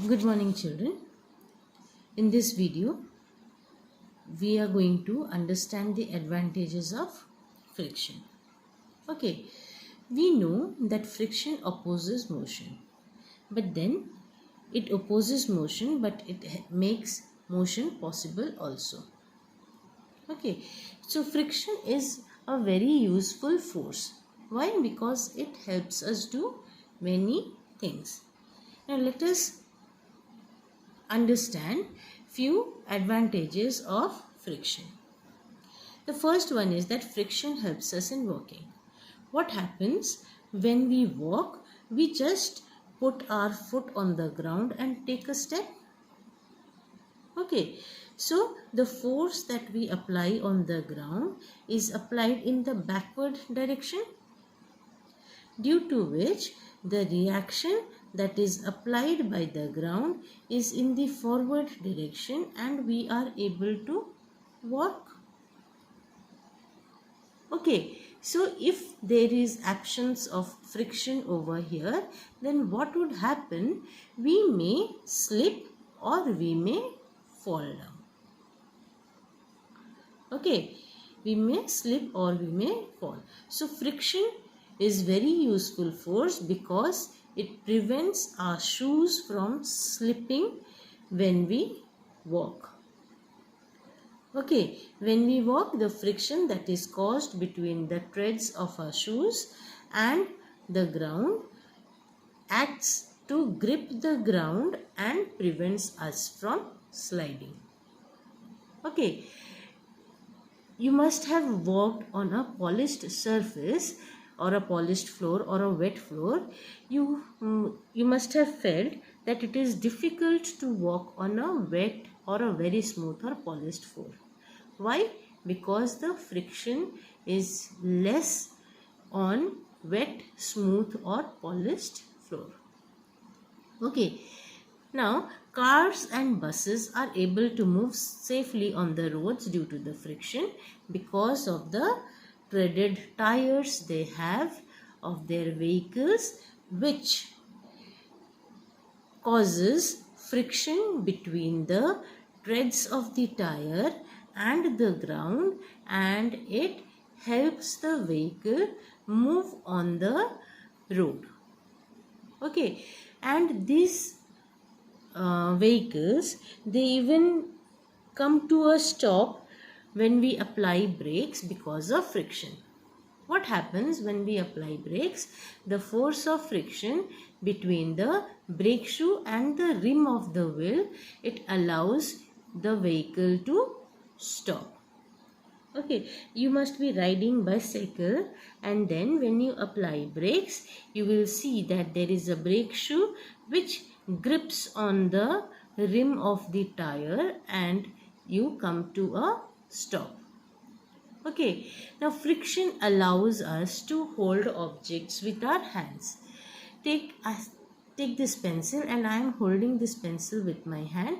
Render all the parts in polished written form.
Good morning, children. In this video, we are going to understand the advantages of friction. Okay, we know that friction opposes motion, but then it opposes motion, but it makes motion possible also. Okay, so friction is a very useful force. Why? Because it helps us do many things. Now, let us understand few advantages of friction. The first one is that friction helps us in walking. What happens when we walk? We just put our foot on the ground and take a step. Okay, so the force that we apply on the ground is applied in the backward direction, due to which the reaction that is applied by the ground is in the forward direction and we are able to walk. Okay, so if there is absence of friction over here, then what would happen? We may slip or we may fall down. Okay, we may slip or we may fall. So friction is very useful force because it prevents our shoes from slipping when we walk. Okay, when we walk, the friction that is caused between the treads of our shoes and the ground acts to grip the ground and prevents us from sliding. Okay, you must have walked on a polished surface or a polished floor or a wet floor. You must have felt that it is difficult to walk on a wet or a very smooth or polished floor. Why? Because the friction is less on wet, smooth or polished floor. Okay. Now, cars and buses are able to move safely on the roads due to the friction because of the treaded tires they have of their vehicles, which causes friction between the treads of the tire and the ground, and it helps the vehicle move on the road. Okay, and these vehicles, they even come to a stop when we apply brakes because of friction. What happens when we apply brakes? The force of friction between the brake shoe and the rim of the wheel, it allows the vehicle to stop. Okay, you must be riding bicycle, and then when you apply brakes, you will see that there is a brake shoe which grips on the rim of the tire and you come to a stop. Okay, now friction allows us to hold objects with our hands. Take this pencil, and I am holding this pencil with my hand.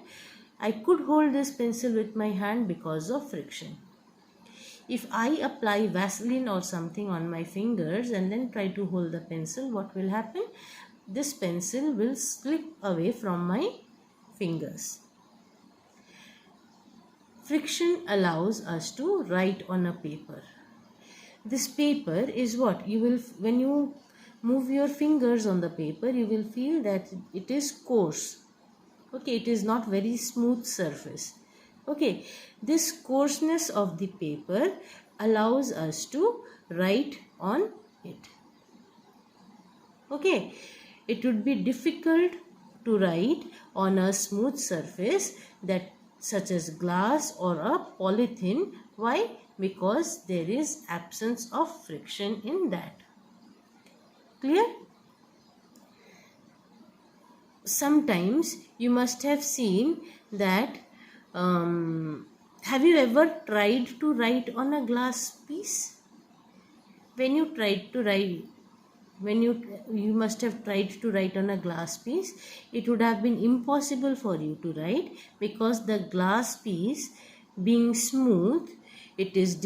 I could hold this pencil with my hand because of friction. If I apply Vaseline or something on my fingers and then try to hold the pencil, what will happen? This pencil will slip away from my fingers. Friction allows us to write on a paper. This paper is what? When you move your fingers on the paper, you will feel that it is coarse. Okay, it is not very smooth surface. Okay, this coarseness of the paper allows us to write on it. Okay, it would be difficult to write on a smooth surface that such as glass or a polythene. Why? Because there is absence of friction in that. Clear? Sometimes you must have seen that have you ever tried to write on a glass piece? When you tried to write, you must have tried to write on a glass piece, it would have been impossible for you to write because the glass piece being smooth, it is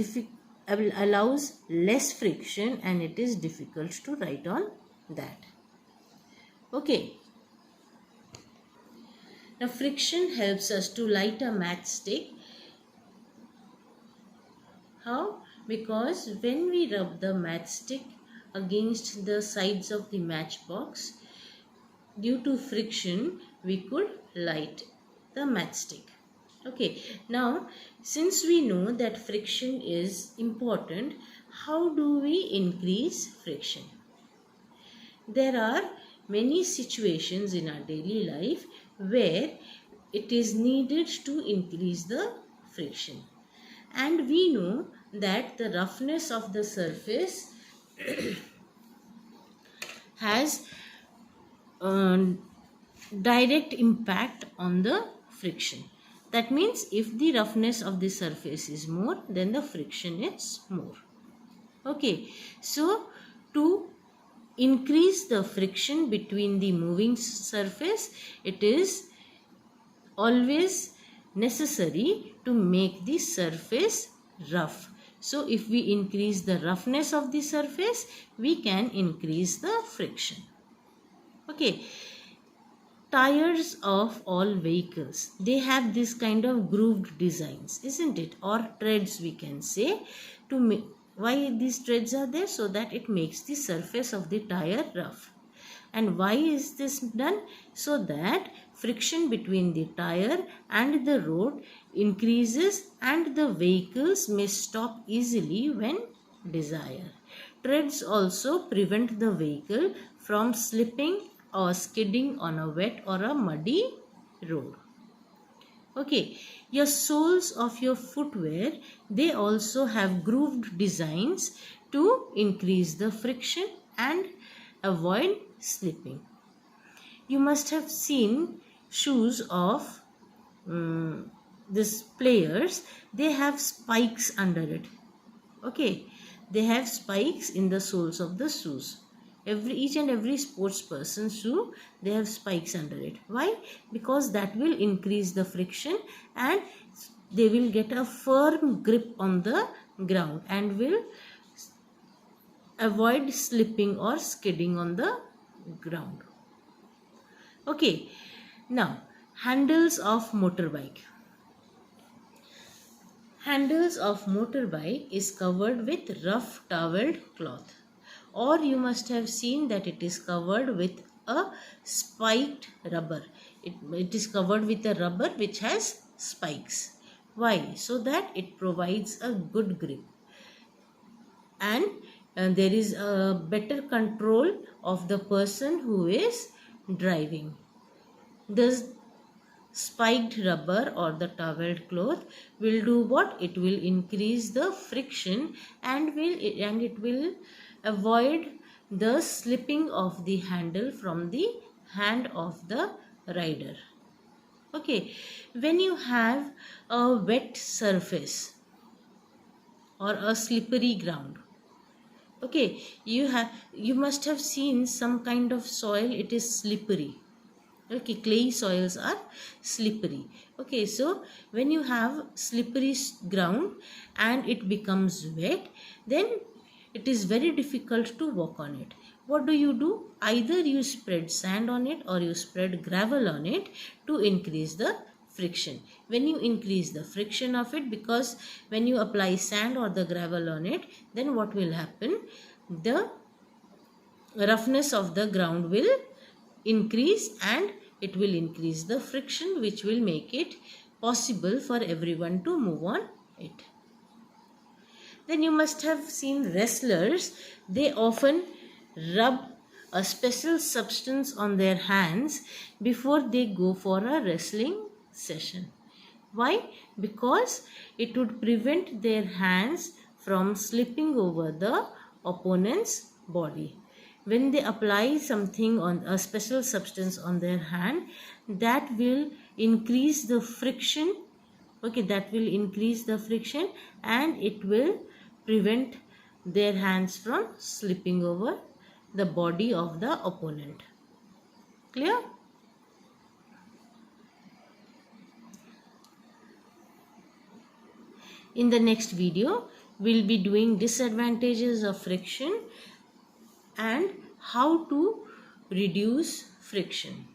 allows less friction and it is difficult to write on that. Okay. Now friction helps us to light a matchstick. How? Because when we rub the matchstick against the sides of the matchbox, due to friction we could light the matchstick. Okay, now since we know that friction is important, how do we increase friction? There are many situations in our daily life where it is needed to increase the friction, and we know that the roughness of the surface has direct impact on the friction. That means if the roughness of the surface is more, then the friction is more. Okay, so to increase the friction between the moving surface, it is always necessary to make the surface rough. So if we increase the roughness of the surface, we can increase the friction. Okay, tires of all vehicles, they have this kind of grooved designs, isn't it, or treads we can say. To make, why these treads are there? So that it makes the surface of the tire rough. And why is this done? So that friction between the tire and the road increases and the vehicles may stop easily when desired. Treads also prevent the vehicle from slipping or skidding on a wet or a muddy road. Okay, your soles of your footwear, they also have grooved designs to increase the friction and avoid slipping. You must have seen shoes of these players, they have spikes under it. Okay, they have spikes in the soles of the shoes. Each and every sports person's shoe, they have spikes under it. Why? Because that will increase the friction and they will get a firm grip on the ground and will avoid slipping or skidding on the ground. Okay, now handles of motorbike. Handles of motorbike is covered with rough toweled cloth, or you must have seen that it is covered with a spiked rubber. It is covered with a rubber which has spikes. Why? So that it provides a good grip and there is a better control of the person who is driving. The spiked rubber or the toweled cloth will do what? It will increase the friction and it will avoid the slipping of the handle from the hand of the rider. Okay, when you have a wet surface or a slippery ground, okay, you must have seen some kind of soil, it is slippery. Okay, clay soils are slippery. Okay, so when you have slippery ground and it becomes wet, then it is very difficult to walk on it. What do? Either you spread sand on it or you spread gravel on it to increase the friction. When you increase the friction of it, because when you apply sand or the gravel on it, then what will happen? The roughness of the ground will increase and it will increase the friction, which will make it possible for everyone to move on it. Then you must have seen wrestlers, they often rub a special substance on their hands before they go for a wrestling session. Why? Because it would prevent their hands from slipping over the opponent's body. When they apply something on a special substance on their hand, that will increase the friction. Okay, that will increase the friction and it will prevent their hands from slipping over the body of the opponent. Clear? In the next video, we'll be doing disadvantages of friction and how to reduce friction.